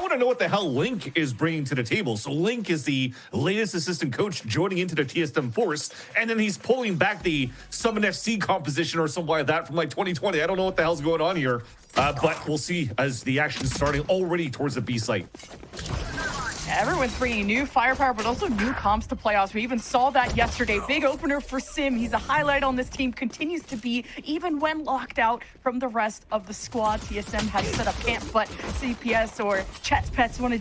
want to know what the hell Link is bringing to the table. So Link is the latest assistant coach joining into the TSM force, and then he's pulling back the Summon FC composition or something like that from like 2020. I don't know what the hell's going on here, but we'll see as the action's starting already towards the B site. Everyone's bringing new firepower, but also new comps to playoffs. We even saw that yesterday. Big opener for Sim. He's a highlight on this team, continues to be, even when locked out from the rest of the squad. TSM has set up camp, but CPS or Chets Pets want to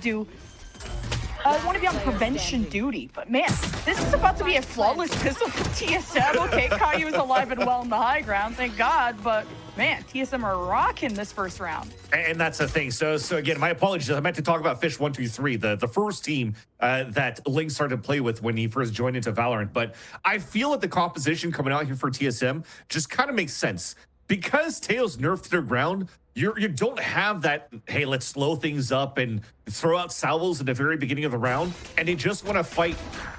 be on prevention duty. But man, this is about to be a flawless pistol for TSM. Okay, Caillou is alive and well in the high ground, thank God, but man, TSM are rocking this first round. And that's the thing. So again, my apologies. I meant to talk about Fish 123, the first team that Link started to play with when he first joined into Valorant. But I feel that the composition coming out here for TSM just kind of makes sense. Because Teo's nerfed to their ground, you don't have that, hey, let's slow things up and throw out salvos at the very beginning of the round, and they just want to fight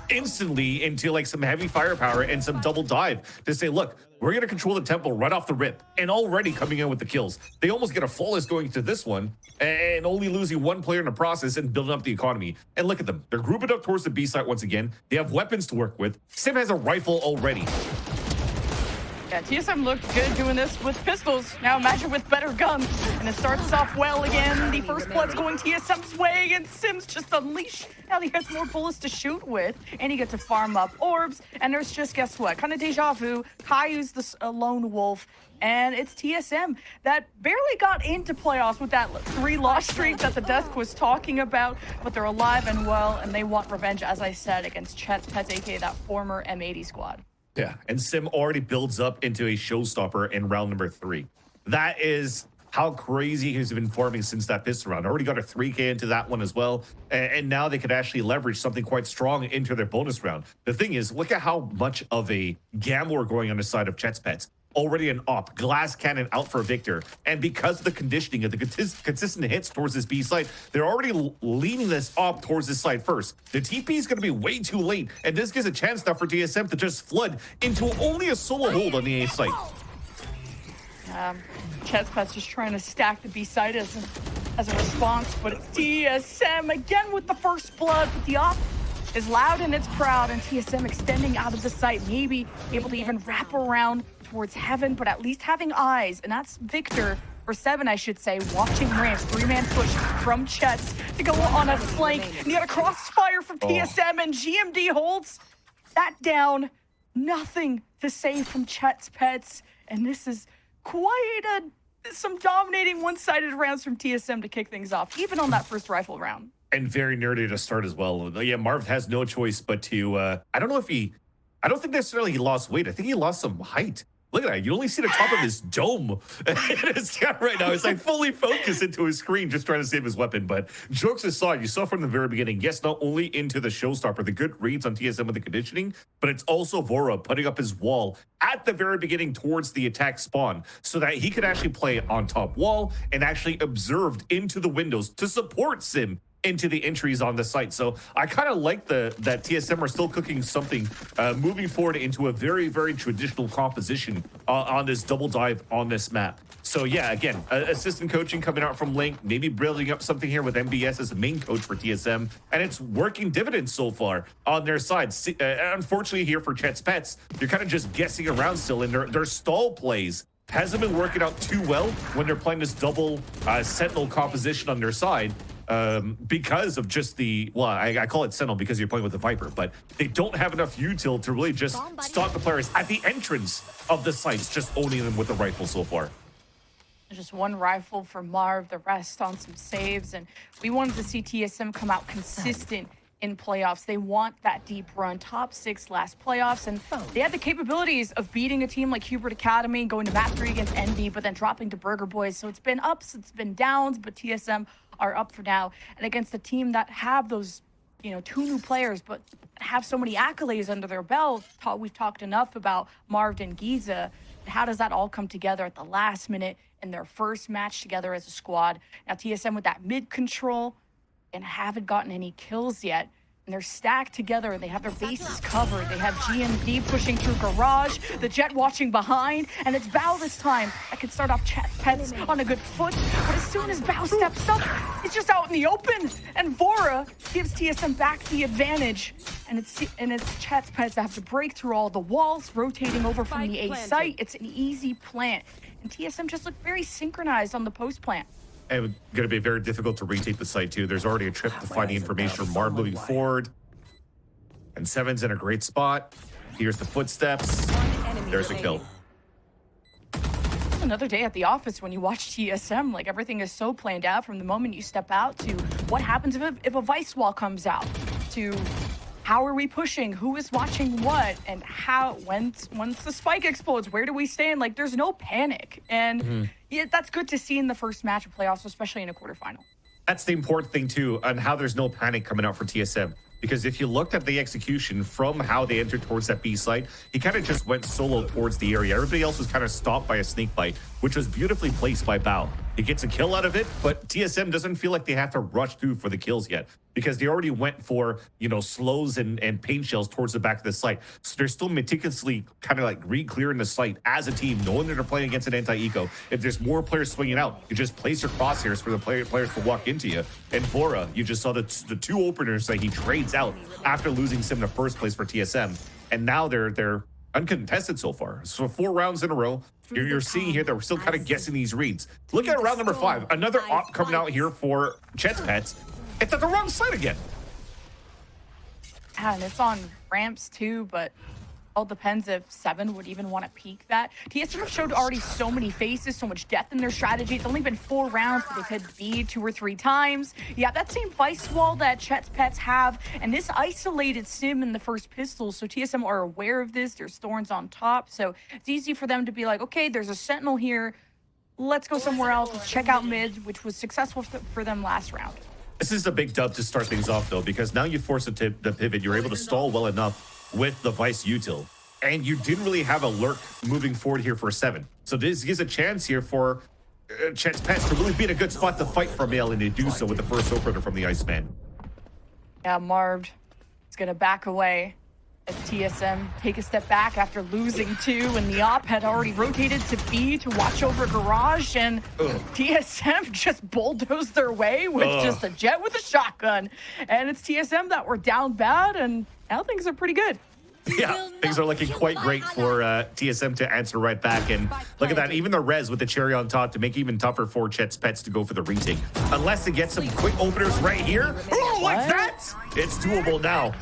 instantly into like some heavy firepower and some double dive to say, look, we're going to control the tempo right off the rip, and already coming in with the kills. They almost get a flawless going to this one and only losing one player in the process and building up the economy. And look at them. They're grouping up towards the B site once again. They have weapons to work with. Sim has a rifle already. Yeah, TSM looked good doing this with pistols. Now imagine with better guns. And it starts off well again. The first blood's going TSM's way, and Sims just unleash. Now he has more bullets to shoot with, and he gets to farm up orbs. And there's just, guess what? Kind of deja vu. Caillou's the lone wolf. And it's TSM that barely got into playoffs with that 3-loss streak that the desk was talking about. But they're alive and well, and they want revenge, as I said, against Chets Pets, aka that former M80 squad. Yeah, and Sim already builds up into a showstopper in round number 3. That is how crazy he's been farming since that pistol round. Already got a 3K into that one as well, and now they could actually leverage something quite strong into their bonus round. The thing is, look at how much of a gambler going on the side of Chets Pets. Already an op, glass cannon out for Victor, and because of the conditioning of the consistent hits towards this B site, they're already leaning this op towards this side first. The TP is going to be way too late, and this gives a chance now for TSM to just flood into only a solo hold on the A site. Chets Pets just trying to stack the B site as a response, but it's TSM again with the first blood, but the op is loud and it's proud, and TSM extending out of the site, maybe able to even wrap around towards heaven, but at least having eyes, and that's Victor, or 7 I should say, watching ramp, 3-man push from Chets to go on a flank, and you got a crossfire from TSM, and GMD holds that down. Nothing to say from Chets Pets, and this is quite some dominating one-sided rounds from TSM to kick things off, even on that first rifle round. And very nerdy to start as well. Yeah, Marv has no choice but to, I don't think necessarily he lost weight. I think he lost some height. Look at that. You only see the top of his dome in his camera right now. It's like fully focused into his screen, just trying to save his weapon. But jokes aside, you saw from the very beginning, yes, not only into the showstopper, the good reads on TSM with the conditioning, but it's also Vora putting up his wall at the very beginning towards the attack spawn so that he could actually play on top wall and actually observed into the windows to support Sim into the entries on the site. So I kind of like that TSM are still cooking something moving forward into a very, very traditional composition on this double dive on this map. So yeah, again, assistant coaching coming out from Link, maybe building up something here with MBS as the main coach for TSM, and it's working dividends so far on their side. Unfortunately here for Chets Pets, you're kind of just guessing around still, and their stall plays hasn't been working out too well when they're playing this double sentinel composition on their side. Because of just I call it Sentinel because you're playing with the Viper, but they don't have enough util to really just stalk the players at the entrance of the sites, just owning them with the rifle so far. Just one rifle for Marv, the rest on some saves, and we wanted to see TSM come out consistent in playoffs. They want that deep run, top 6 last playoffs, and they had the capabilities of beating a team like Hubert Academy, going to map 3 against Envy, but then dropping to Burger Boys. So it's been ups, it's been downs, but TSM are up for now. And against a team that have those, 2 new players, but have so many accolades under their belt. We've talked enough about Marv and Giza. How does that all come together at the last minute in their first match together as a squad? Now TSM with that mid control and haven't gotten any kills yet. And they're stacked together and they have their bases covered. They have GMD pushing through garage, the Jet watching behind, and it's Bao this time that can start off Chets Pets on a good foot. But as soon as Bao steps up, it's just out in the open. And Vora gives TSM back the advantage. And it's Chets Pets that have to break through all the walls, rotating over from the A site. It's an easy plant. And TSM just looked very synchronized on the post plant. And it's going to be very difficult to retake the site, too. There's already a trip to find the information from Marv moving forward. And Seven's in a great spot. Here's the footsteps. There's a kill. Another day at the office when you watch TSM. Like, everything is so planned out from the moment you step out to what happens if a Vice wall comes out, to how are we pushing, who is watching what, and how, once the spike explodes, where do we stand? Like, there's no panic. And yeah, that's good to see in the first match of playoffs, especially in a quarterfinal. That's the important thing, too, on how there's no panic coming out for TSM. Because if you looked at the execution from how they entered towards that B site, he kind of just went solo towards the area. Everybody else was kind of stopped by a snake bite, which was beautifully placed by Bao. He gets a kill out of it, but TSM doesn't feel like they have to rush through for the kills yet, because they already went for, you know, slows and paint shells towards the back of the site. So they're still meticulously kind of like re-clearing the site as a team, knowing that they're playing against an anti-eco. If there's more players swinging out, you just place your crosshairs for the players to walk into you. And Vora, you just saw the two openers that he trades out after losing Sim in the first place for TSM. And now they're uncontested so far. So 4 rounds in a row. You're seeing here that we're still kind of guessing these reads. Look at round number 5. Another op coming out here for Chets Pets. It's at the wrong side again. And it's on ramps too, but all depends if Seven would even want to peek that. TSM showed already so many faces, so much depth in their strategy. It's only been 4 rounds, but they've hit B 2 or 3 times. Yeah, that same Vice wall that Chets Pets have, and this isolated Sim in the first pistol, so TSM are aware of this. There's thorns on top, so it's easy for them to be like, okay, there's a Sentinel here. Let's go somewhere else. Let's check out mid, which was successful for them last round. This is a big dub to start things off, though, because now you force the pivot. You're able to stall well enough with the Vice util. And you didn't really have a lurk moving forward here for 7. So this gives a chance here for Chets Pets to really be in a good spot to fight for Male, and they do so with the first opener from the Iceman. Yeah, Marv is going to back away as TSM take a step back after losing 2, and the op had already rotated to B to watch over garage, and TSM just bulldozed their way with just a Jet with a shotgun. And it's TSM that were down bad, and now things are pretty good. Yeah, things are looking quite great for TSM to answer right back. And look at that, even the res with the cherry on top to make it even tougher for Chets Pets to go for the retake. Unless they get some quick openers right here. Oh, like that? It's doable now.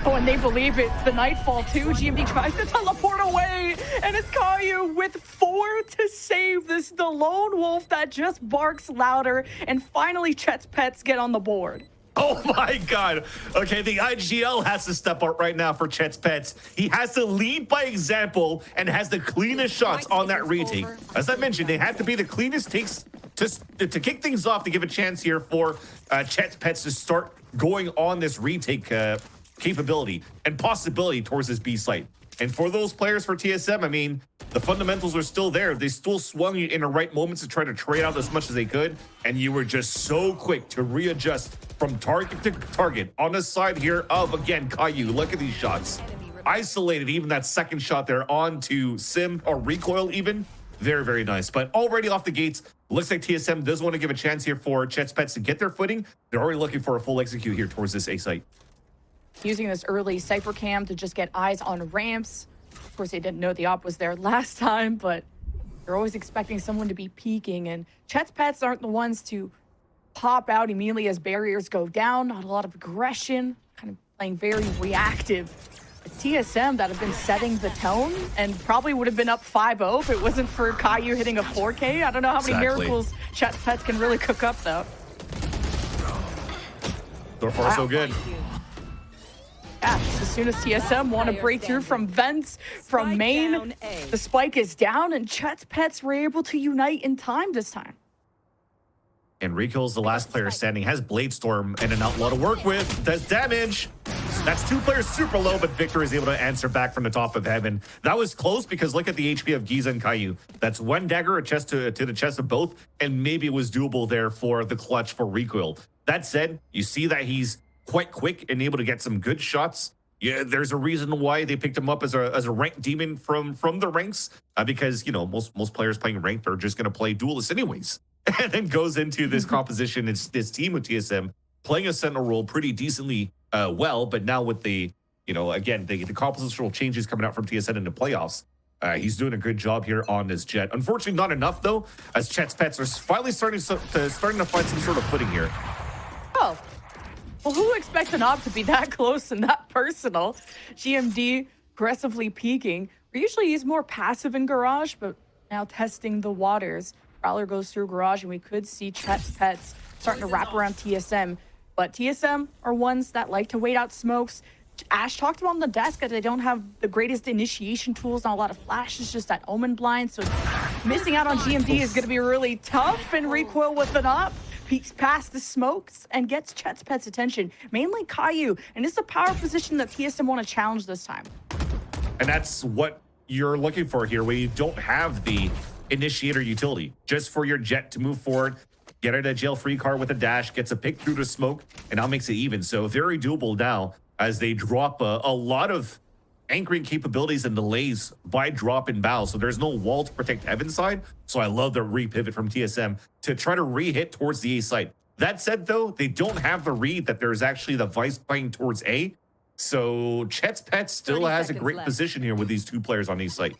Oh, and they believe it. The Nightfall too. GMD tries to teleport away, and it's Caillou with 4 to save this. The lone wolf that just barks louder, and finally Chets Pets get on the board. Oh my God. Okay, the IGL has to step up right now for Chets Pets. He has to lead by example and has the cleanest shots on that retake. As I mentioned, they had to be the cleanest takes to kick things off to give a chance here for Chets Pets to start going on this retake capability and possibility towards this B site. And for those players for TSM, I mean, the fundamentals are still there. They still swung you in the right moments to try to trade out as much as they could. And you were just so quick to readjust from target to target on the side here of, again, Caillou. Look at these shots. Isolated even that second shot there onto Sim or recoil even. Very, very nice. But already off the gates, looks like TSM does want to give a chance here for Chets Pets to get their footing. They're already looking for a full execute here towards this A site. Using this early Cypher cam to just get eyes on ramps. Of course, they didn't know the op was there last time, but they're always expecting someone to be peeking. And Chets Pets aren't the ones to pop out immediately as barriers go down. Not a lot of aggression, kind of playing very reactive. It's TSM that have been setting the tone and probably would have been up 5-0 if it wasn't for Caillou hitting a 4K. I don't know how many miracles Chets Pets can really cook up, though. So far, so good. Yeah, just as soon as TSM want to break through from vents, from main, the spike is down, and Chets Pets were able to unite in time this time. And Rico's the last player standing, has Blade Storm and an Outlaw to work with, does damage. That's 2 players super low, but Victor is able to answer back from the top of heaven. That was close because look at the HP of Giza and Caillou. That's 1 dagger, a chest to the chest of both, and maybe it was doable there for the clutch for Recoil. That said, you see that he's quite quick and able to get some good shots. Yeah, there's a reason why they picked him up as a ranked demon from the ranks, because you know most players playing ranked are just going to play duelist anyways, and then goes into this composition. It's this team with TSM playing a sentinel role pretty decently well, but now with the again the compositional changes coming out from TSM in the playoffs, he's doing a good job here on this Jet. Unfortunately, not enough though, as Chets Pets are finally starting to find some sort of footing here. Oh. Well, who expects an op to be that close and that personal? GMD aggressively peeking. Usually he's more passive in Garage, but now testing the waters. Prowler goes through Garage, and we could see Chets Pets starting to wrap around TSM. But TSM are ones that like to wait out smokes. Ash talked about on the desk that they don't have the greatest initiation tools, not a lot of flashes, just that Omen blind. So missing out on GMD is going to be really tough, and Recoil with an op. Peeks past the smokes and gets Chets Pets' attention, mainly Caillou. And it's a power position that TSM want to challenge this time. And that's what you're looking for here, where you don't have the initiator utility. Just for your Jet to move forward, get out of jail free card with a dash, gets a pick through the smoke, and now makes it even. So very doable now as they drop a lot of anchoring capabilities and delays by drop in bow. So there's no wall to protect Heaven side. So I love the re-pivot from TSM to try to re-hit towards the A side. That said, though, they don't have the read that there's actually the Vice playing towards A. So Chets Pets still has a great position here with these two players on A side.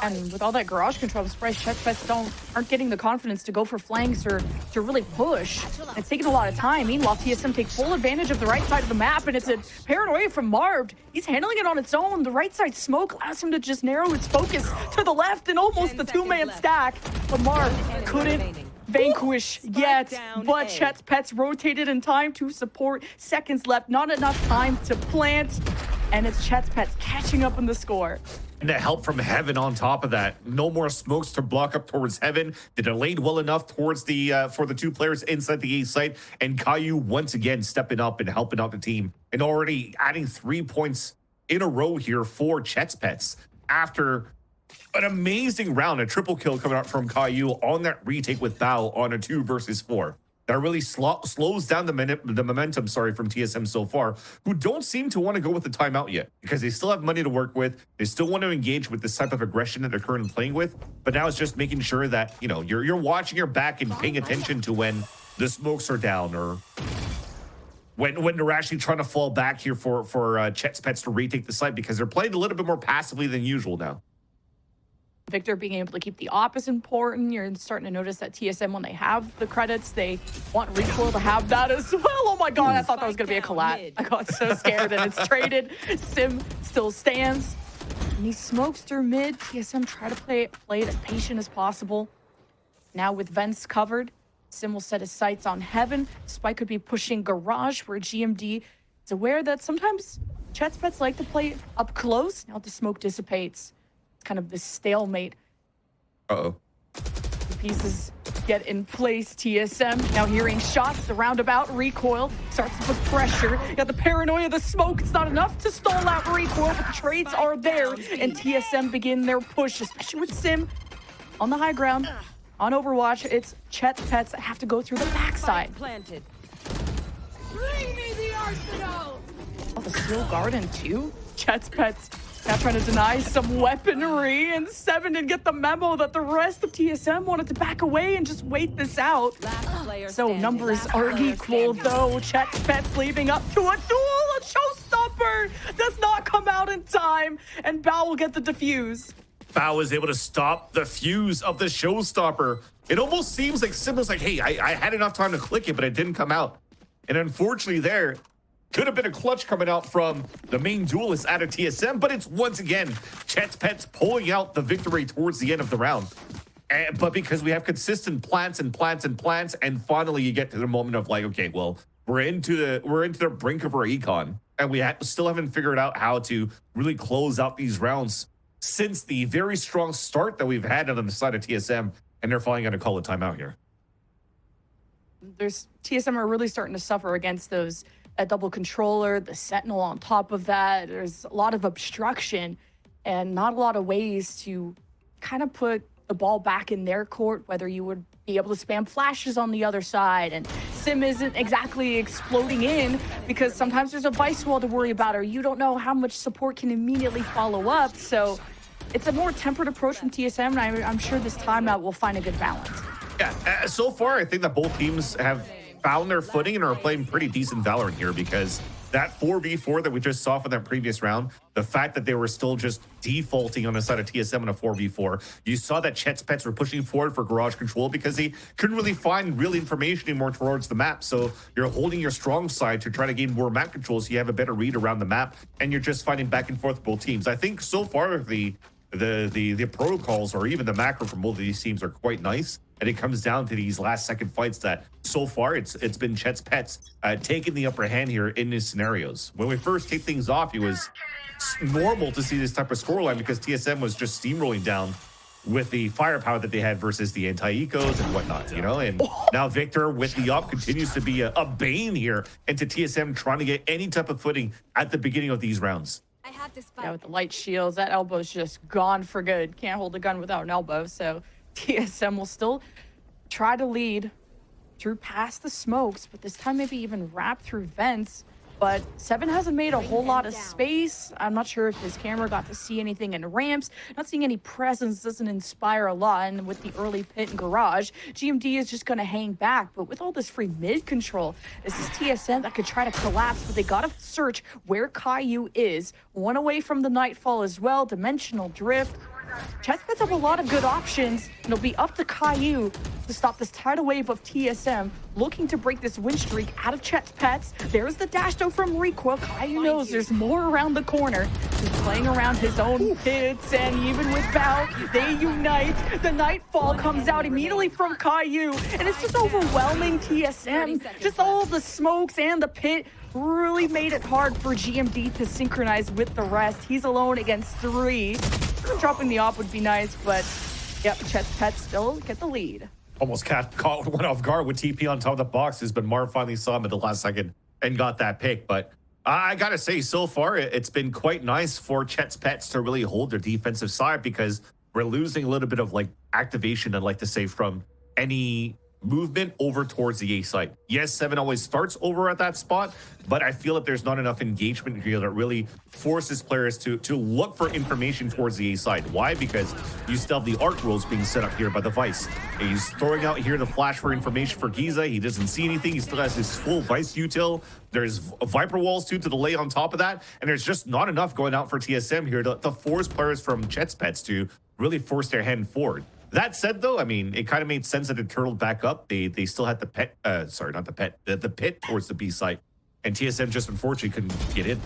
And with all that Garage control, I'm surprised Chets Pets aren't getting the confidence to go for flanks or to really push. It's taking a lot of time. Meanwhile, TSM take full advantage of the right side of the map, and it's a paranoia from Marv. He's handling it on its own. The right side smoke allows him to just narrow his focus to the left and almost the two-man stack. But Marv couldn't vanquish yet, but Chets Pets rotated in time to support. Seconds left, not enough time to plant, and it's Chets Pets catching up in the score. And the help from Heaven on top of that. No more smokes to block up towards Heaven. They delayed well enough towards the for the two players inside the A site. And Caillou once again stepping up and helping out the team. And already adding 3 points in a row here for Chets Pets. After an amazing round, a triple kill coming out from Caillou on that retake with Bao on a 2 versus 4. That really slows down the momentum, from TSM so far, who don't seem to want to go with the timeout yet because they still have money to work with. They still want to engage with this type of aggression that they're currently playing with. But now it's just making sure that, you're watching your back and paying attention to when the smokes are down or when they're actually trying to fall back here for Chets Pets to retake the site because they're playing a little bit more passively than usual now. Victor being able to keep the op is important. You're starting to notice that TSM, when they have the credits, they want Recoil to have that as well. Oh my god, I thought that was going to be a collat. I got so scared, and it's traded. Sim still stands. And he smokes through mid. TSM try to play it as patient as possible. Now with vents covered, Sim will set his sights on Heaven. Spike could be pushing Garage, where GMD is aware that sometimes Chets Pets like to play up close. Now the smoke dissipates. Kind of this stalemate. Uh-oh. The pieces get in place. TSM now hearing shots. The roundabout Recoil starts to put pressure. You got the paranoia, the smoke. It's not enough to stall out Recoil, but the trades are there, and TSM begin their push, especially with Sim on the high ground. On Overwatch, it's Chets Pets that have to go through the backside. Planted. Bring me the arsenal. Oh, the Steel Garden too. Chets Pets now trying to deny some weaponry, and Seven didn't get the memo that the rest of TSM wanted to back away and just wait this out. So numbers are equal, though. Chets Pets leaving up to a duel. A showstopper does not come out in time, and Bao will get the defuse. Bao is able to stop the fuse of the showstopper. It almost seems like Sim was like, hey, I had enough time to click it, but it didn't come out. And unfortunately there, could have been a clutch coming out from the main duelist out of TSM, but it's once again Chets Pets pulling out the victory towards the end of the round. But because we have consistent plants, and finally you get to the moment of like, okay, well, we're into the brink of our econ, and we still haven't figured out how to really close out these rounds since the very strong start that we've had on the side of TSM, and they're finally going to call a timeout here. TSM are really starting to suffer against those. A double controller, the Sentinel on top of that. There's a lot of obstruction and not a lot of ways to kind of put the ball back in their court, whether you would be able to spam flashes on the other side. And sim isn't exactly exploding in because sometimes there's a vice wall to worry about, or you don't know how much support can immediately follow up. So it's a more tempered approach from TSM, and I'm sure this timeout will find a good balance. Yeah, so far, I think that both teams have found their footing and are playing pretty decent Valorant here, because that 4v4 that we just saw from that previous round, the fact that they were still just defaulting on the side of TSM in a 4v4, you saw that Chets Pets were pushing forward for garage control because they couldn't really find real information anymore towards the map. So you're holding your strong side to try to gain more map control so you have a better read around the map, and you're just fighting back and forth with both teams. I think so far the protocols or even the macro from both of these teams are quite nice, and it comes down to these last second fights that so far it's been Chets Pets taking the upper hand here in these scenarios. When we first kicked things off, it was normal to see this type of scoreline because TSM was just steamrolling down with the firepower that they had versus the anti-ecos and whatnot, you know. And now Victor with the up continues to be a bane here into TSM trying to get any type of footing at the beginning of these rounds. Yeah, with the light shields, that elbow's just gone for good. Can't hold a gun without an elbow, so TSM will still try to lead through past the smokes, but this time maybe even wrap through vents. But Seven hasn't made a whole lot of space. I'm not sure if his camera got to see anything in ramps. Not seeing any presence doesn't inspire a lot, and with the early pit and garage, GMD is just gonna hang back. But with all this free mid control, this is TSM that could try to collapse, but they gotta search where Caillou is. One away from the Nightfall as well, Dimensional Drift. Chets Pets have a lot of good options, and it'll be up to Caillou to stop this tidal wave of TSM looking to break this win streak out of Chets Pets. There's the dash though from Recoil. Caillou knows there's more around the corner. He's playing around his own pits, and even with Val, they unite. The Nightfall comes out immediately from Caillou, and it's just overwhelming TSM. Just all the smokes and the pit really made it hard for GMD to synchronize with the rest. He's alone against 3. Dropping the op would be nice, but yep, Chets Pets still get the lead. Almost caught one off guard with TP on top of the boxes, but Marv finally saw him at the last second and got that pick. But I gotta say, so far, it's been quite nice for Chets Pets to really hold their defensive side, because we're losing a little bit of like activation, I'd like to say, from any movement over towards the A site. Yes, Seven always starts over at that spot, but I feel that there's not enough engagement here that really forces players to look for information towards the A side. Why? Because you still have the arc rolls being set up here by the Vice. He's throwing out here the flash for information for Giza. He doesn't see anything. He still has his full Vice util. There's Viper walls too to the lay on top of that, and there's just not enough going out for TSM here to force players from Chets Pets to really force their hand forward. That said, though, I mean, it kind of made sense that it turtled back up. They still had the pet, sorry, not the pet, the pit towards the B site, and TSM just unfortunately couldn't get in.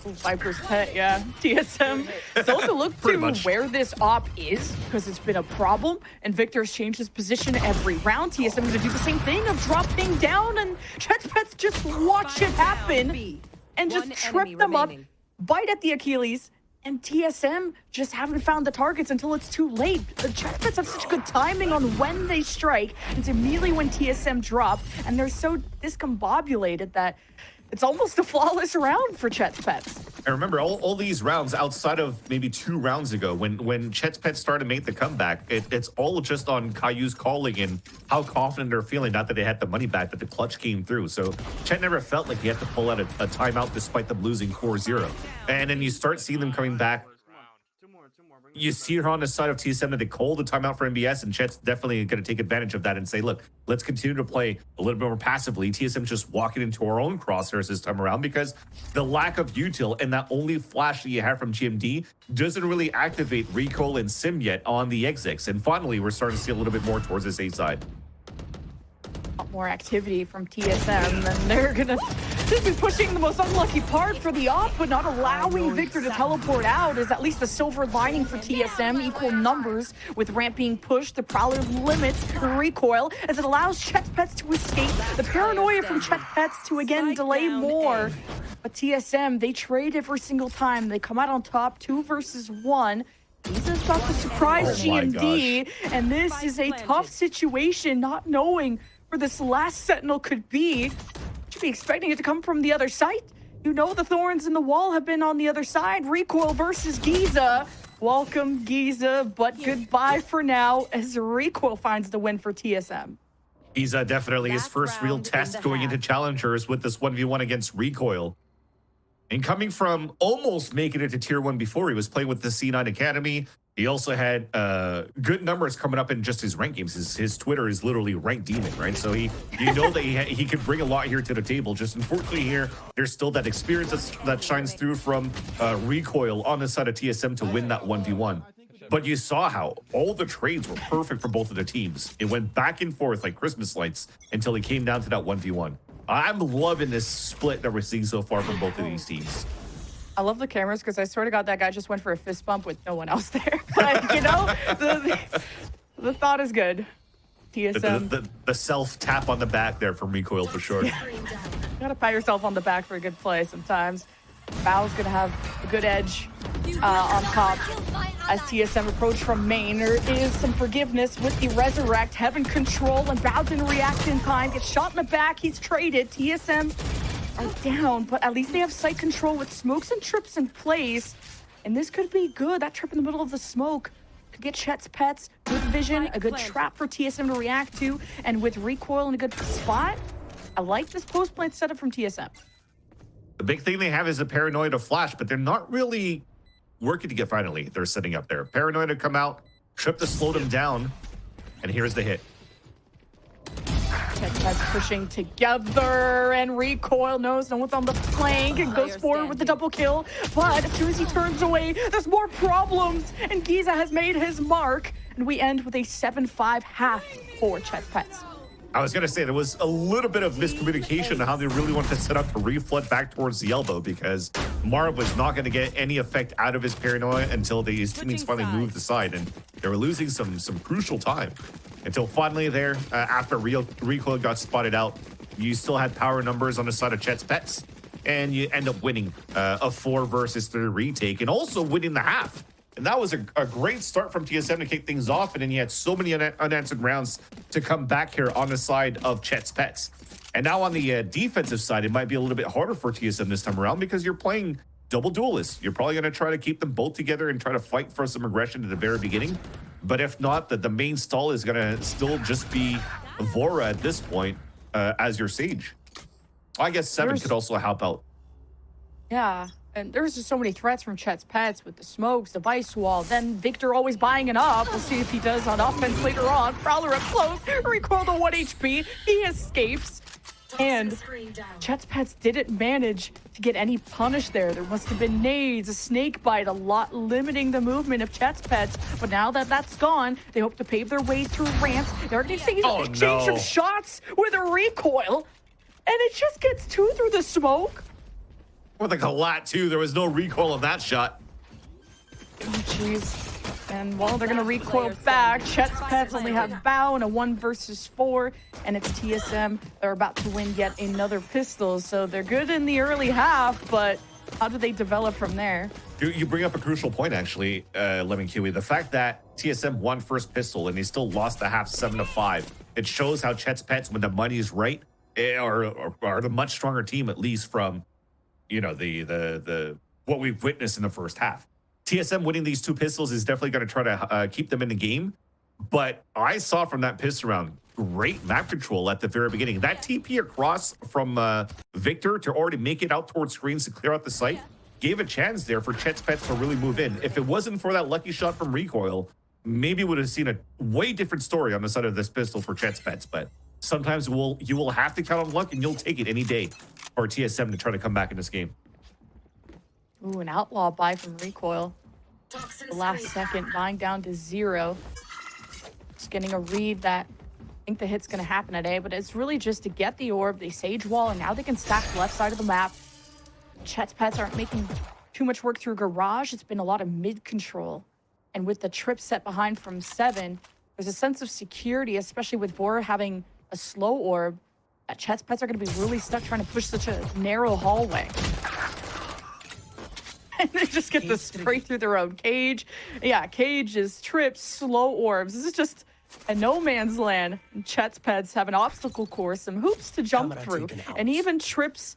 Viper's pet, yeah. TSM still to look to where this op is, because it's been a problem, and Victor's changed his position every round. TSM going to do the same thing of dropping down, and Chets Pets just watch it happen and just trip them up, bite at the Achilles, and TSM just haven't found the targets until it's too late. The Chets Pets have such good timing on when they strike. It's immediately when TSM drop, and they're so discombobulated that it's almost a flawless round for Chets Pets. I remember all these rounds outside of maybe 2 rounds ago when Chets Pets started to make the comeback, it's all just on Caillou's calling and how confident they're feeling, not that they had the money back, that the clutch came through. So Chet never felt like he had to pull out a timeout despite them losing 4-0. And then you start seeing them coming back. You see her on the side of TSM that they called the timeout for MBS, and Chet's definitely going to take advantage of that and say, look, let's continue to play a little bit more passively. TSM just walking into our own crosshairs this time around, because the lack of util and that only flash that you have from GMD doesn't really activate recoil and sim yet on the exits. And finally, we're starting to see a little bit more towards this A side. More activity from TSM, and they're gonna just be pushing the most unlucky part for the op, but not allowing Victor to teleport out is at least a silver lining for TSM. Equal numbers with ramp being pushed. The Prowler limits recoil as it allows Chets Pets to escape. The paranoia from Chets Pets to again delay more. But TSM, they trade every single time. They come out on top 2 versus 1. Giza's about to surprise GMD, and this is a tough situation, not knowing where this last Sentinel could be. Should be expecting it to come from the other side. You know the thorns in the wall have been on the other side. Recoil versus Giza. Welcome, Giza, but goodbye for now as Recoil finds the win for TSM. He's definitely his Last first real round in test the going into half. Challengers with this 1v1 against Recoil. And coming from almost making it to Tier 1 before, he was playing with the C9 Academy. He also had good numbers coming up in just his rank games. His Twitter is literally Rank Demon, right? So you know that he could bring a lot here to the table. Just unfortunately here, there's still that experience that shines through from Recoil on the side of TSM to win that 1v1. But you saw how all the trades were perfect for both of the teams. It went back and forth like Christmas lights until it came down to that 1v1. I'm loving this split that we're seeing so far from both of these teams. I love the cameras because I swear to God, that guy just went for a fist bump with no one else there. But, you know, the thought is good. TSM. The self tap on the back there from Recoil for sure. Yeah. You gotta pat yourself on the back for a good play sometimes. Bao's gonna have a good edge on top. As TSM approach from main, there is some forgiveness with the Resurrect. Heaven control, and Bao didn't react in time. Gets shot in the back, he's traded. TSM are down, but at least they have sight control with smokes and trips in place. And this could be good. That trip in the middle of the smoke could get Chets Pets. Good vision, a good trap for TSM to react to. And with Recoil in a good spot, I like this post plant setup from TSM. The big thing they have is a Paranoid of Flash, but they're not really working to get finally. They're setting up there. Paranoid to come out, trip to slow them down, and here's the hit. Chets Pets pushing together, and Recoil knows no one's on the flank and goes forward with the double kill. But as soon as he turns away, there's more problems, and Giza has made his mark. And we end with a 7-5 half for Chets Pets. I was going to say there was a little bit of miscommunication on how they really wanted to set up to reflood back towards the elbow, because Marv was not going to get any effect out of his Paranoia until his teammates finally moved aside, and they were losing some crucial time until finally there, after Recoil got spotted out, you still had power numbers on the side of Chets Pets, and you end up winning a 4 versus 3 retake, and also winning the half. And that was a great start from TSM to kick things off. And then you had so many unanswered rounds to come back here on the side of Chets Pets. And now on the defensive side, it might be a little bit harder for TSM this time around because you're playing double duelists. You're probably going to try to keep them both together and try to fight for some aggression at the very beginning. But if not, the main stall is going to still just be Vora at this point as your Sage. I guess 7 could also help out. Yeah. And there's just so many threats from Chets Pets with the smokes, the vice wall, then Victor always buying it up. We'll see if he does on offense later on. Prowler up close, Recoil to 1 HP. He escapes. And Chets Pets didn't manage to get any punish there. There must have been nades, a snake bite, a lot limiting the movement of Chets Pets. But now that that's gone, they hope to pave their way through ramps. They're already seeing an exchange of shots with a Recoil. And it just gets 2 through the smoke. With like a lot too. There was no recoil on that shot. Oh, jeez. And while they're gonna recoil back, Chets Pets only have Bao in a 1 versus 4, and it's TSM. They're about to win yet another pistol, so they're good in the early half, but how do they develop from there? You bring up a crucial point, actually, Lemon Kiwi. The fact that TSM won first pistol and they still lost the half 7-5. It shows how Chets Pets, when the money is right, are the much stronger team, at least from, you know, the what we've witnessed in the first half. TSM winning these 2 pistols is definitely going to try to keep them in the game. But I saw from that pistol round, great map control at the very beginning. That TP across from Victor to already make it out towards screens to clear out the site gave a chance there for Chets Pets to really move in. If it wasn't for that lucky shot from Recoil, maybe would have seen a way different story on the side of this pistol for Chets Pets. But sometimes you will have to count on luck, and you'll take it any day for TSM to try to come back in this game. Ooh, an outlaw buy from Recoil. The last second, buying down to 0. Just getting a read that I think the hit's going to happen today, but it's really just to get the orb. They Sage wall, and now they can stack the left side of the map. Chets Pets aren't making too much work through Garage. It's been a lot of mid control. And with the trip set behind from 7, there's a sense of security, especially with Vora having a slow orb. That Chets Pets are going to be really stuck trying to push such a narrow hallway. And they just get to spray through their own cage. Yeah, cages, trips, slow orbs. This is just a no man's land. And Chets Pets have an obstacle course, some hoops to jump through, and even trips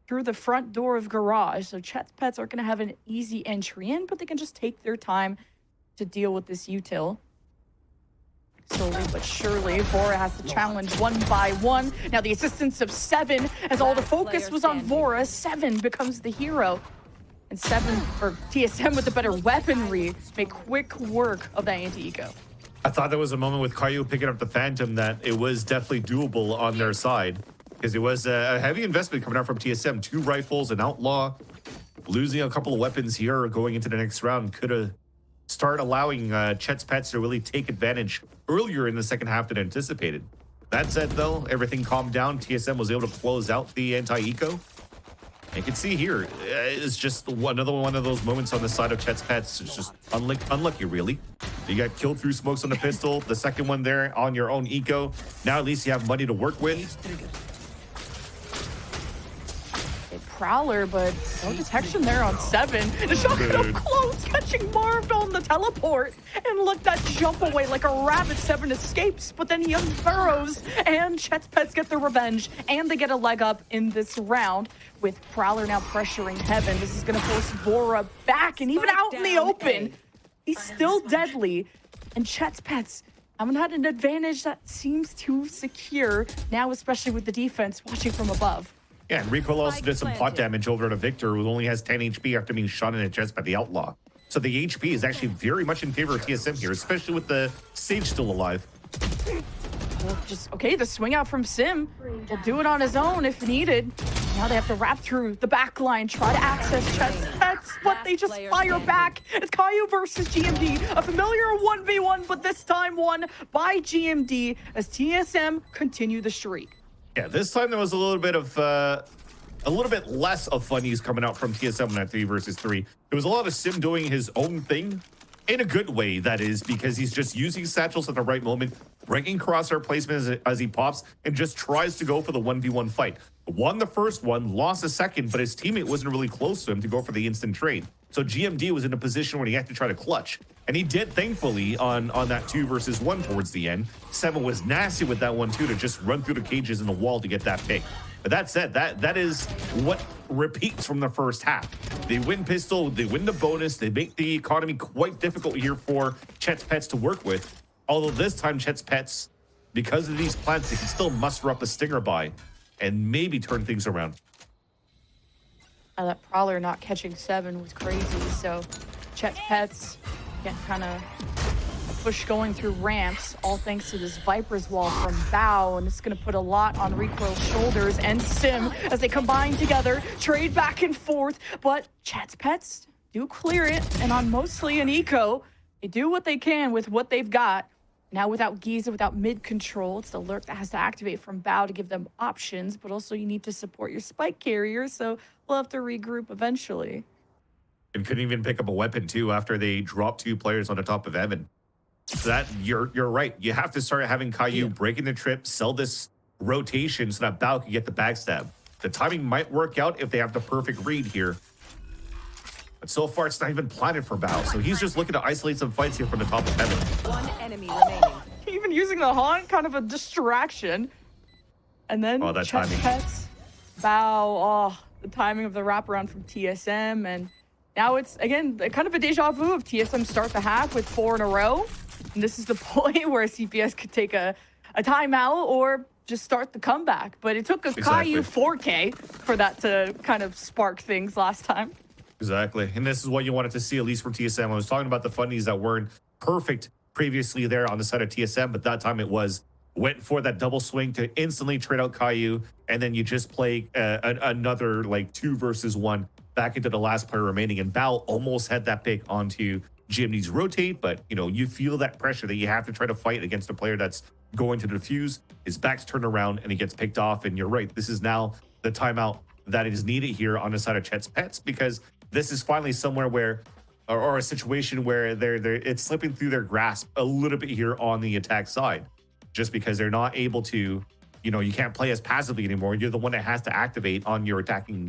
through the front door of Garage. So Chets Pets are going to have an easy entry in, but they can just take their time to deal with this util. Slowly but surely, Vora has to challenge one by one. Now the assistance of Seven, as all the focus was on Vora, Seven becomes the hero. And Seven, or TSM with the better weaponry, make quick work of that anti-eco. I thought there was a moment with Caillou picking up the Phantom that it was definitely doable on their side. Because it was a heavy investment coming out from TSM. 2 rifles, an Outlaw, losing a couple of weapons here going into the next round could have started allowing Chets Pets to really take advantage earlier in the second half than anticipated. That said, though, everything calmed down. TSM was able to close out the anti-eco. You can see here, it's just another one of those moments on the side of Chets Pets. It's just unlucky, really. You got killed through smokes on the pistol. The second one there on your own eco. Now at least you have money to work with. Prowler, but no detection there on Seven. The shotgun up close, catching Marv on the teleport. And look, that jump away like a rabbit. Seven escapes, but then he unburrows, and Chets Pets get their revenge, and they get a leg up in this round with Prowler now pressuring Heaven. This is going to force Vora back, and even out in the open, he's still deadly. And Chets Pets haven't had an advantage that seems too secure now, especially with the defense watching from above. Yeah, and Recoil also did some pot damage over to Victor, who only has 10 HP after being shot in the chest by the Outlaw. So the HP is actually very much in favor of TSM here, especially with the Sage still alive. Well, okay, the swing out from Sim will do it on his own if needed. Now they have to wrap through the back line, try to access Chets Pets, but they just fire back. It's Caillou versus GMD, a familiar 1v1, but this time won by GMD as TSM continue the streak. Yeah, this time there was a little bit less of funnies coming out from TSM in that 3 versus 3. There was a lot of Sim doing his own thing, in a good way, that is, because he's just using satchels at the right moment, breaking crosshair placement as he pops, and just tries to go for the 1v1 fight. Won the first one, lost the second, but his teammate wasn't really close to him to go for the instant trade. So GMD was in a position where he had to try to clutch. And he did, thankfully, on that 2 versus 1 towards the end. Seven was nasty with that one, too, to just run through the cages in the wall to get that pick. But that said, that is what repeats from the first half. They win pistol, they win the bonus, they make the economy quite difficult here for Chets Pets to work with. Although this time, Chets Pets, because of these plants, they can still muster up a stinger buy and maybe turn things around. That Prowler not catching Seven was crazy, so Chets Pets get kind of a push going through ramps, all thanks to this Viper's Wall from Bao, and it's going to put a lot on Recoil's shoulders and Sim as they combine together, trade back and forth, but Chets Pets do clear it, and on mostly an eco, they do what they can with what they've got. Now without Giza, without mid control, it's the lurk that has to activate from Bao to give them options, but also you need to support your spike carrier, so we'll have to regroup eventually. And couldn't even pick up a weapon, too, after they dropped 2 players on the top of Evan. So that, you're right. You have to start having Caillou breaking the trip, sell this rotation so that Bao can get the backstab. The timing might work out if they have the perfect read here. But so far, it's not even planned for Bao. So he's just looking to isolate some fights here from the top of Heaven. One enemy remaining. Even using the haunt, kind of a distraction. And then that Chets timing. Pets, Bao, the timing of the wraparound from TSM. And now it's, again, kind of a deja vu of TSM start the half with 4 in a row. And this is the point where CPS could take a timeout or just start the comeback. But it took a Caillou 4K for that to kind of spark things last time. Exactly. And this is what you wanted to see, at least from TSM. I was talking about the funnies that weren't perfect previously there on the side of TSM, but that time it went for that double swing to instantly trade out Caillou, and then you just play another like 2 versus 1 back into the last player remaining. And Bao almost had that pick onto GMD's rotate, but you feel that pressure that you have to try to fight against a player that's going to defuse. His back's turned around and he gets picked off. And you're right, this is now the timeout that is needed here on the side of Chets Pets, because this is finally somewhere where, or a situation where it's slipping through their grasp a little bit here on the attack side, just because they're not able to, you can't play as passively anymore. You're the one that has to activate on your attacking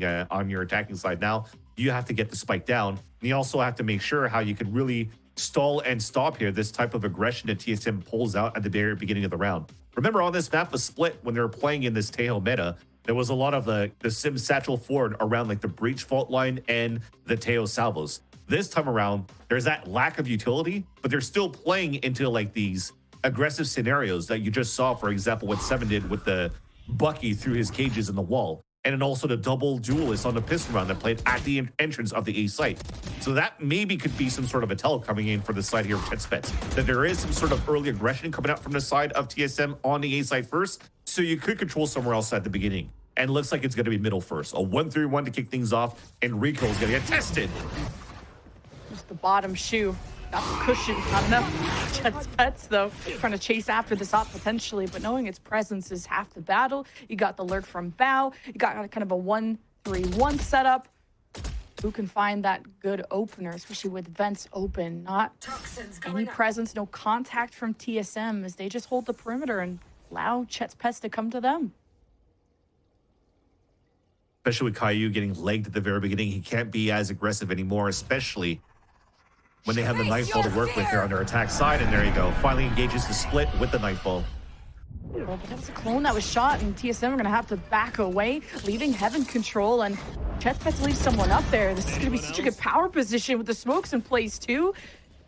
side. Now you have to get the spike down. And you also have to make sure how you can really stall and stop here this type of aggression that TSM pulls out at the very beginning of the round. Remember, on this map was split when they were playing in this Tejo meta. There was a lot of the Sim satchel forward around like the breach fault line and the Tejo salvos. This time around, there's that lack of utility, but they're still playing into like these aggressive scenarios that you just saw, for example, what Seven did with the Bucky through his cages in the wall, and then also the double duelist on the pistol round that played at the entrance of the A site. So that maybe could be some sort of a tell coming in for the side here of Chets Pets, that there is some sort of early aggression coming out from the side of TSM on the A site first, so you could control somewhere else at the beginning. And it looks like it's going to be middle first. A 1-3-1 to kick things off, and Rico is going to get tested. Just the bottom shoe. Got the cushion. Not enough. Chets Pets, though, trying to chase after this op potentially, but knowing its presence is half the battle. You got the lurk from Bao. You got kind of a 1-3-1 setup. Who can find that good opener, especially with vents open? Not any presence, no contact from TSM as they just hold the perimeter and allow Chets Pets to come to them. Especially with Caillou getting legged at the very beginning, he can't be as aggressive anymore, especially when they have the Nightfall to work with here on their attack side. And there you go. Finally engages the split with the Nightfall. Well, but that was a clone that was shot, and TSM are going to have to back away, leaving Heaven control, and Chets Pets leave someone up there. This is going to be such a good power position with the smokes in place, too.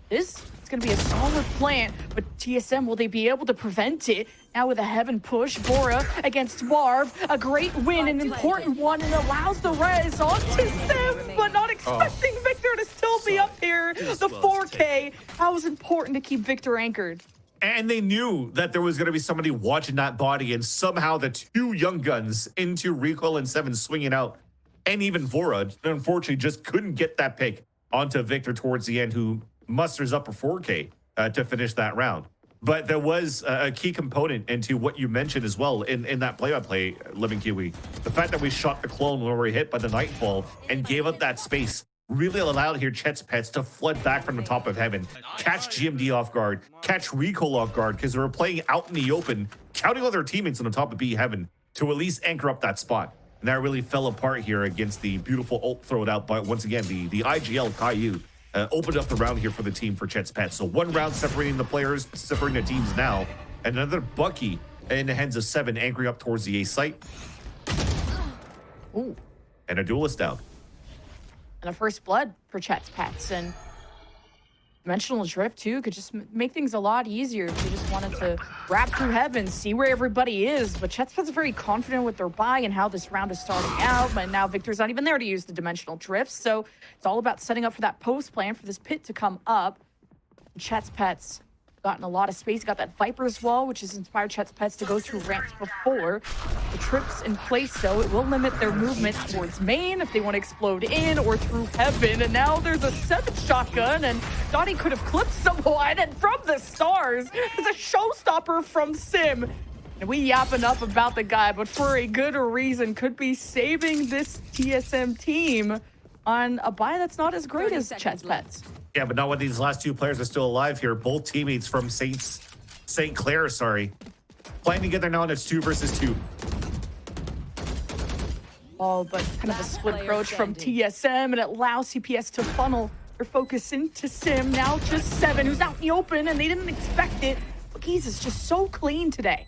This is going to be a solid plant, but TSM, will they be able to prevent it? Now with a Heaven push, Bora against Marv, a great win, an important one, and allows the res onto Sim, but not expecting Victor to still be up here. The 4K, that was important to keep Victor anchored. And they knew that there was going to be somebody watching that body, and somehow the two young guns into Recoil and Seven swinging out, and even Vora, unfortunately, just couldn't get that pick onto Victor towards the end, who musters up a 4K to finish that round. But there was a key component into what you mentioned as well in that play-by-play, Living Kiwi. The fact that we shot the clone when we were hit by the Nightfall and gave up that space really allowed here Chets Pets to flood back from the top of Heaven, catch GMD off guard, catch Recoil off guard, because they were playing out in the open, counting all their teammates on the top of B Heaven to at least anchor up that spot. And that really fell apart here against the beautiful ult thrown out by, once again, the IGL Caillou. Opened up the round here for the team for Chets Pets. So one round separating the players, separating the teams now. And another Bucky in the hands of Seven, anchoring up towards the A site. Ooh. And a duelist down. And a first blood for Chets Pets. And Dimensional Drift, too, could just make things a lot easier if you just wanted to wrap through Heaven, see where everybody is. But Chets Pets are very confident with their buy and how this round is starting out. But now Victor's not even there to use the Dimensional Drift. So it's all about setting up for that post plan for this pit to come up. Chets Pets gotten a lot of space. Got that Viper's Wall, which has inspired Chets Pets to go through ramps before. The trip's in place, though. It will limit their movement towards main if they want to explode in or through Heaven. And now there's a 7 shotgun, and Donnie could have clipped someone. And from the stars, it's a showstopper from Sim. And we yapping up about the guy, but for a good reason, could be saving this TSM team on a buy that's not as great as Chets Pets. Yeah, but not when these last two players are still alive here. Both teammates from St. Clair, playing together now, and it's 2 versus 2. Oh, but kind of a split approach from TSM, and it allows CPS to funnel their focus into Sim. Now just Seven, who's out in the open, and they didn't expect it. But Geese is just so clean today.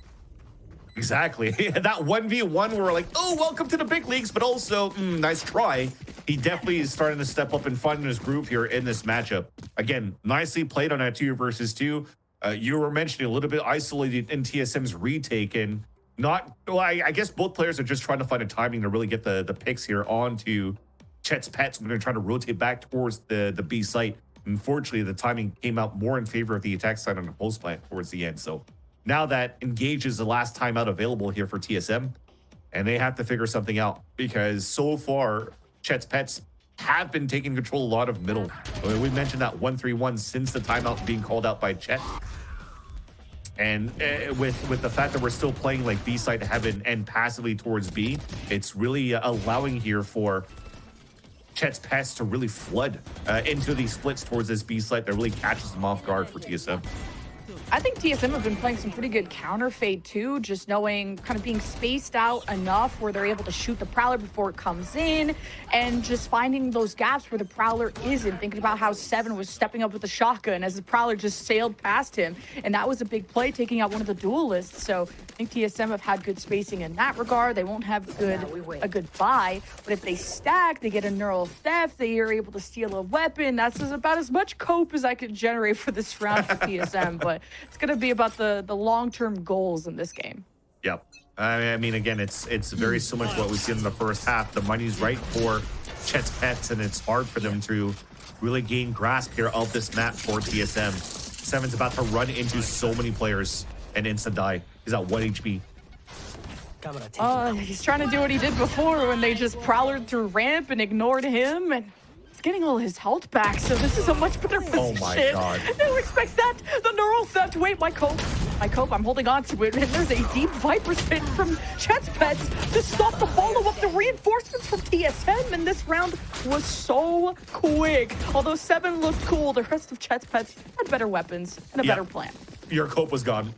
Exactly. That 1v1, we're like, oh, welcome to the big leagues, but also, nice try. He definitely is starting to step up and finding his groove here in this matchup. Again, nicely played on that 2 versus 2. You were mentioning a little bit isolated in TSM's retake, and I guess both players are just trying to find a timing to really get the picks here onto Chets Pets when they're trying to rotate back towards the B site. Unfortunately, the timing came out more in favor of the attack side on the post plant towards the end. So now that Engage is the last timeout available here for TSM, and they have to figure something out, because so far Chets Pets have been taking control a lot of middle. We mentioned that 1-3-1 since the timeout being called out by Chet. And with the fact that we're still playing like B side Heaven and passively towards B, it's really allowing here for Chets Pets to really flood into these splits towards this B site that really catches them off guard for TSM. I think TSM have been playing some pretty good counter fade too, just knowing, kind of being spaced out enough where they're able to shoot the Prowler before it comes in, and just finding those gaps where the Prowler isn't. Thinking about how Seven was stepping up with the shotgun as the Prowler just sailed past him, and that was a big play, taking out one of the duelists. So I think TSM have had good spacing in that regard. They won't have a good buy, but if they stack, they get a neural theft, they are able to steal a weapon. That's about as much cope as I could generate for this round for TSM, but It's going to be about the long-term goals in this game. Yep. I mean, again, it's very similar to what we've seen in the first half. The money's right for Chets Pets, and it's hard for them to really gain grasp here of this map for TSM. Seven's about to run into so many players and instant die. He's at 1 HP. He's trying to do what he did before when they just prowlered through ramp and ignored him, and he's getting all his health back, so this is a much better position. Oh my god. Who expects that? The neural theft. Wait, my cope, I'm holding on to it, and there's a deep Viper spin from Chets Pets to stop the follow-up, the reinforcements from TSM, and this round was so quick. Although 7 looked cool, the rest of Chets Pets had better weapons and a better plan. Your cope was gone.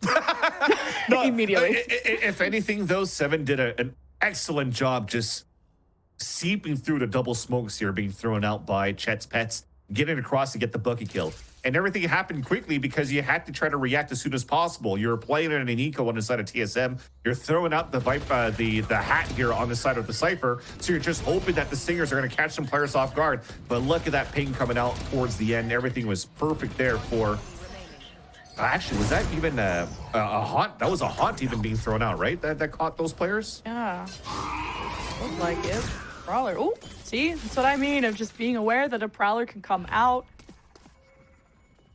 No, immediately. If anything, though, 7 did an excellent job just seeping through the double smokes here being thrown out by Chets Pets, getting across to get the bucket kill. And everything happened quickly because you had to try to react as soon as possible. You're playing an eco on the side of TSM. You're throwing out the hat here on the side of the Cypher. So you're just hoping that the Stingers are going to catch some players off guard. But look at that ping coming out towards the end. Everything was perfect there for... Actually, was that even a haunt? That was a haunt even being thrown out, right? That caught those players? Yeah. Looked like it. Prowler. Oh, see? That's what I mean of just being aware that a Prowler can come out.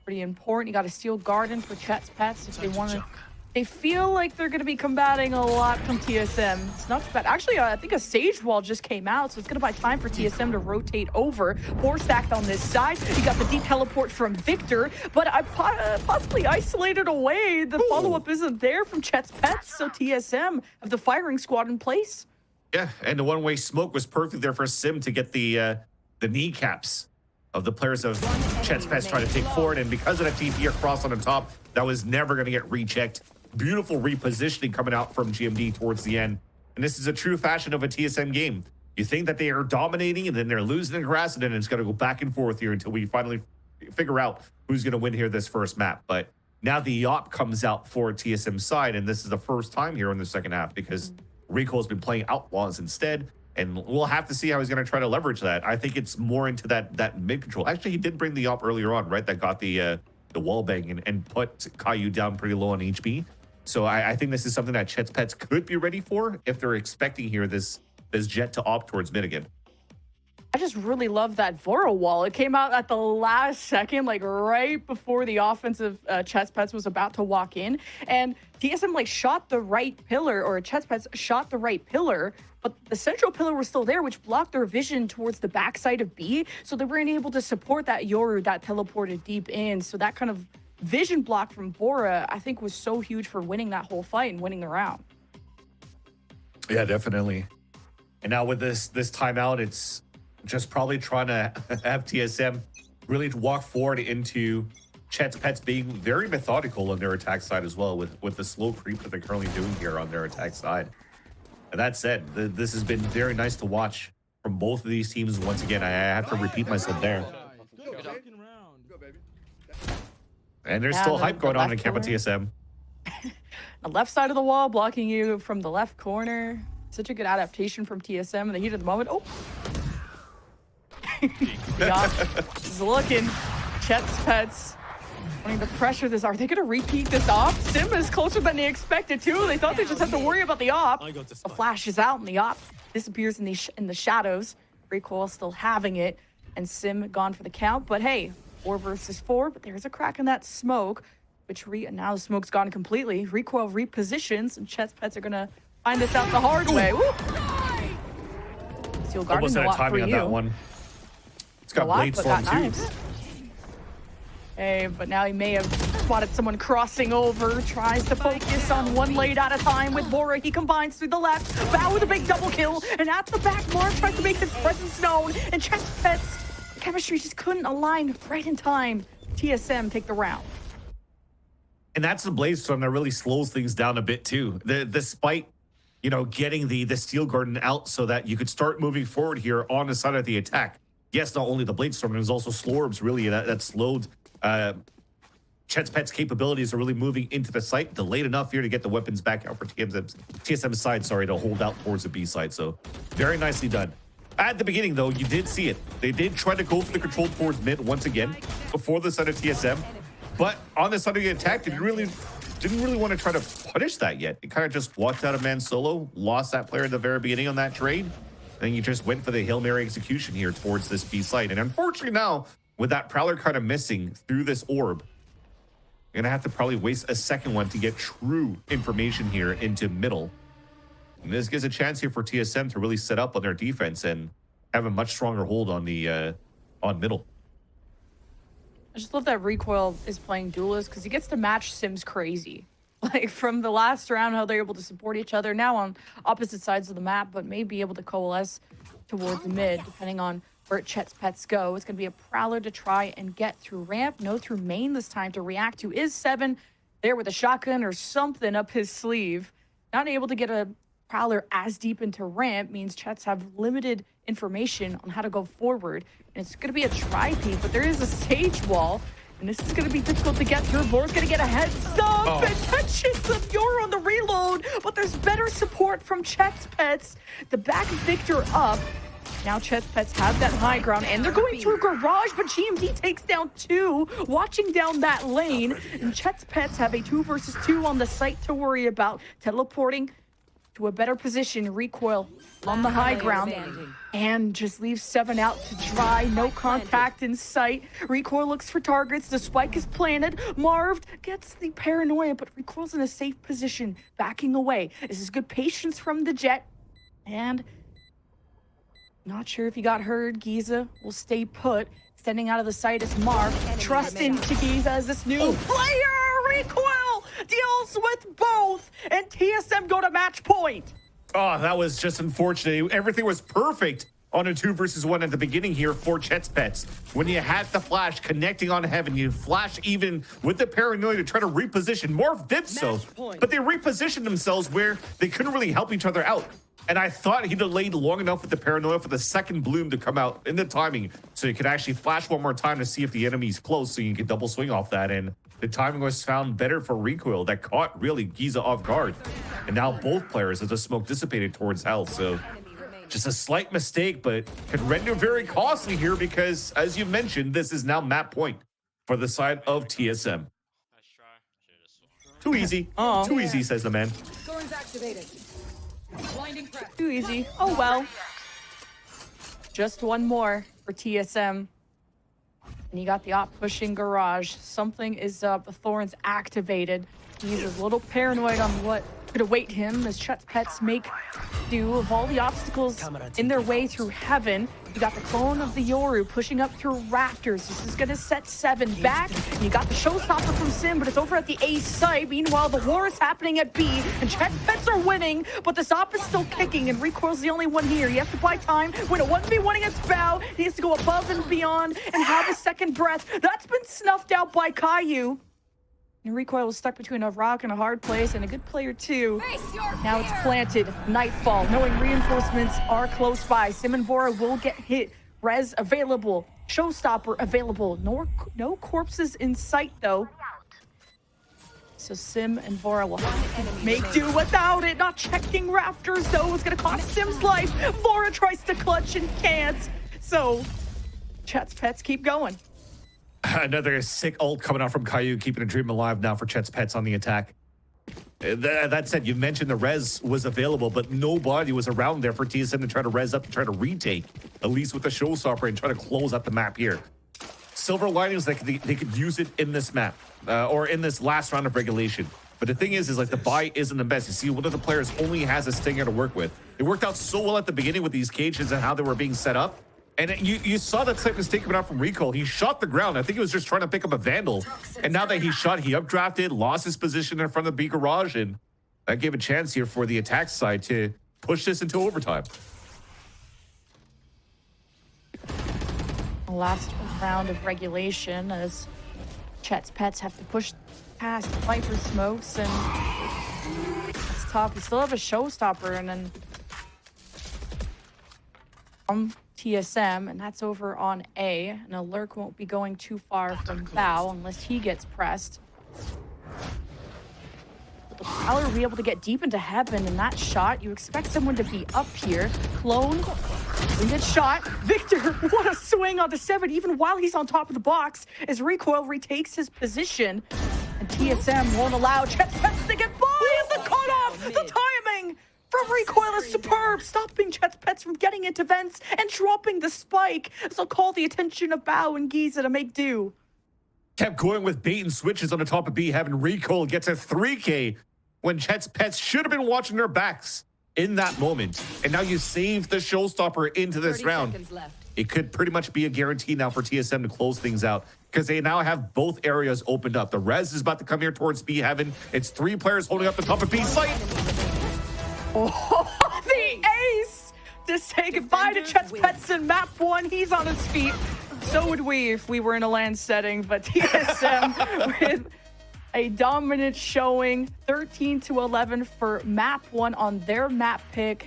Pretty important. You got to steal Garden for Chets Pets if they want to. They feel like they're going to be combating a lot from TSM. It's not too bad. Actually, I think a Sage Wall just came out, so it's going to buy time for TSM to rotate over. 4 stacked on this side. You got the deep teleport from Victor, but I possibly isolated away. The follow-up isn't there from Chets Pets, so TSM have the firing squad in place. Yeah, and the one-way smoke was perfect there for Sim to get the kneecaps of the players of Chets Pets trying to take forward, and because of that TP across on the top, that was never going to get rechecked. Beautiful repositioning coming out from GMD towards the end. And this is a true fashion of a TSM game. You think that they are dominating and then they're losing the grass, and then it's going to go back and forth here until we finally figure out who's going to win here this first map. But now the op comes out for TSM's side, and this is the first time here in the second half because Rico's been playing Outlaws instead. And we'll have to see how he's going to try to leverage that. I think it's more into that mid control. Actually, he did bring the op earlier on, right? That got the wall bang and put Caillou down pretty low on HP. So I think this is something that Chets Pets could be ready for if they're expecting here this jet to opt towards mid again. I just really love that Vora wall. It came out at the last second, like right before the offensive Chets Pets was about to walk in. And TSM like shot the right pillar, or Chets Pets shot the right pillar, but the central pillar was still there, which blocked their vision towards the backside of B. So they weren't able to support that Yoru that teleported deep in. So that kind of vision block from Vora, I think, was so huge for winning that whole fight and winning the round. Yeah, definitely. And now with this timeout, it's just probably trying to have TSM really walk forward into Chets Pets being very methodical on their attack side as well, with the slow creep that they're currently doing here on their attack side. And that said, this has been very nice to watch from both of these teams. Once again, I have to repeat myself there. And there's still hype going on in camp of TSM. The left side of the wall blocking you from the left corner. Such a good adaptation from TSM in the heat of the moment. Oh. Yeah, is looking. Chets Pets wanting to pressure this. Are they going to repeat this op? Sim is closer than they expected to. They thought they just had to worry about the op. The flash is out and the op disappears in the shadows. Recoil still having it, and Sim gone for the count. But hey, 4 versus 4, but there's a crack in that smoke, which now the smoke's gone completely. Recoil repositions, and Chets Pets are gonna find this out the hard way. Woo! Steel Garden, almost a had a lot for timing on you. that one. It's got blade storm too. Hey, but now he may have spotted someone crossing over. Tries to focus on one lane at a time with Vora. He combines through the left. Bow with a big double kill, and at the back, Mark tries to make his presence known, and Chets Pets chemistry just couldn't align right in time. TSM take the round. And that's the blade storm that really slows things down a bit too. Despite, you know, getting the steel garden out so that you could start moving forward here on the side of the attack. Yes, not only the blade storm, there's also Slorbs really that slowed Chets Pets' capabilities are really moving into the site. Delayed enough here to get the weapons back out for TSM's side, sorry, to hold out towards the B side. So very nicely done. At the beginning, though, you did see it. They did try to go for the control towards mid once again before the side of TSM. But on this side of the attack, didn't really want to try to punish that yet. It kind of just walked out of man solo, lost that player at the very beginning on that trade. Then you just went for the Hail Mary execution here towards this B site. And unfortunately now, with that Prowler kind of missing through this orb, you're gonna have to probably waste a second one to get true information here into middle. And this gives a chance here for TSM to really set up on their defense and have a much stronger hold on the on middle. I just love that Recoil is playing Duelist because he gets to match Sims crazy. Like from the last round, how they're able to support each other now on opposite sides of the map, but may be able to coalesce towards mid, depending on where Chets Pets go. It's going to be a Prowler to try and get through ramp. No, through main this time to react to is Seven there with a shotgun or something up his sleeve. Not able to get a Prowler as deep into ramp means Chets have limited information on how to go forward. And it's going to be a tri-peek, but there is a sage wall. And this is going to be difficult to get through. Vor's going to get a heads up and catches the Euro on the reload. But there's better support from Chets Pets to back Victor up. Now Chets Pets have that high ground, and they're going through garage, but GMD takes down 2, watching down that lane. And Chets Pets have a 2 versus 2 on the site to worry about, teleporting to a better position. Recoil on the high ground and just leaves Seven out to dry. No contact in sight. Recoil looks for targets. The spike is planted. Marv gets the paranoia, but Recoil's in a safe position, backing away. This is good patience from the Jet. And not sure if he got heard. Giza will stay put. Standing out of the sight is Marv. Trust into Giza as this new player. Recoil deals with both, and TSM go to match point. Oh, that was just unfortunate. Everything was perfect on a 2 versus 1 at the beginning here for Chets Pets. When you had the flash connecting on Heaven, you flash even with the paranoia to try to reposition. Morph did so, but they repositioned themselves where they couldn't really help each other out. And I thought he delayed long enough with the paranoia for the second bloom to come out in the timing so you could actually flash one more time to see if the enemy's close so you can double swing off that. And the timing was found better for Recoil that caught really Giza off guard. And now both players as the smoke dissipated towards Hell. So just a slight mistake, but could render very costly here because, as you mentioned, this is now map point for the side of TSM. Too easy. Too easy, says the man. Storm's activated. Blinding press. Too easy. Oh well. Just one more for TSM. And you got the op pushing garage. Something is up. The Thorn's activated. He's a little paranoid on what could await him as Chets Pets make do of all the obstacles in their way through Heaven. You got the clone of the Yoru pushing up through rafters. This is going to set Seven back. And you got the showstopper from Sim, but it's over at the A site. Meanwhile, the war is happening at B, and Chets Pets are winning, but this op is still kicking, and Recoil's the only one here. You have to buy time, win a 1v1 against Bow. He has to go above and beyond and have a second breath. That's been snuffed out by Caillou. And Recoil was stuck between a rock and a hard place, and a good player too. Now it's planted. Nightfall, knowing reinforcements are close by. Sim and Vora will get hit. Res available. Showstopper available. No corpses in sight though. So Sim and Vora will have to make do without it. Not checking rafters though. It's gonna cost Sim's life. Vora tries to clutch and can't. So Chets Pets keep going. Another sick ult coming out from Caillou, keeping a dream alive now for Chets Pets on the attack. That said, you mentioned the res was available, but nobody was around there for TSM to try to res up, to try to retake, at least with the showstopper, and try to close out the map here. Silver linings that they could use it in this map, or in this last round of regulation. But the thing is like the buy isn't the best. You see, one of the players only has a stinger to work with. It worked out so well at the beginning with these cages and how they were being set up. And you saw that slight mistake coming out from Recoil. He shot the ground. I think he was just trying to pick up a Vandal. And now that he shot, he updrafted, lost his position in front of the B garage, and that gave a chance here for the attack side to push this into overtime. Last round of regulation as Chets Pets have to push past Viper smokes, and it's tough. We still have a showstopper, and then TSM, and that's over on A. And a lurk won't be going too far from Bow unless he gets pressed. But the Prowler will be able to get deep into Heaven in that shot. You expect someone to be up here. Clone We get shot. Victor, what a swing onto 7, even while he's on top of the box, as Recoil retakes his position. And TSM won't allow Chets Pets to get by at the cutoff. The timing from Recoil is superb, stopping Chets Pets from getting into vents and dropping the spike. This will call the attention of Bao and Giza to make do. Kept going with bait and switches on the top of B, having Recoil get to 3K when Chets Pets should have been watching their backs in that moment. And now you save the showstopper into this round. It could pretty much be a guarantee now for TSM to close things out because they now have both areas opened up. The res is about to come here towards B heaven. It's 3 players holding up the top of B site. Oh, the ace to say goodbye to Chets Pets in map 1. He's on his feet. So would we if we were in a LAN setting, but TSM with a dominant showing, 13-11 for map 1 on their map pick.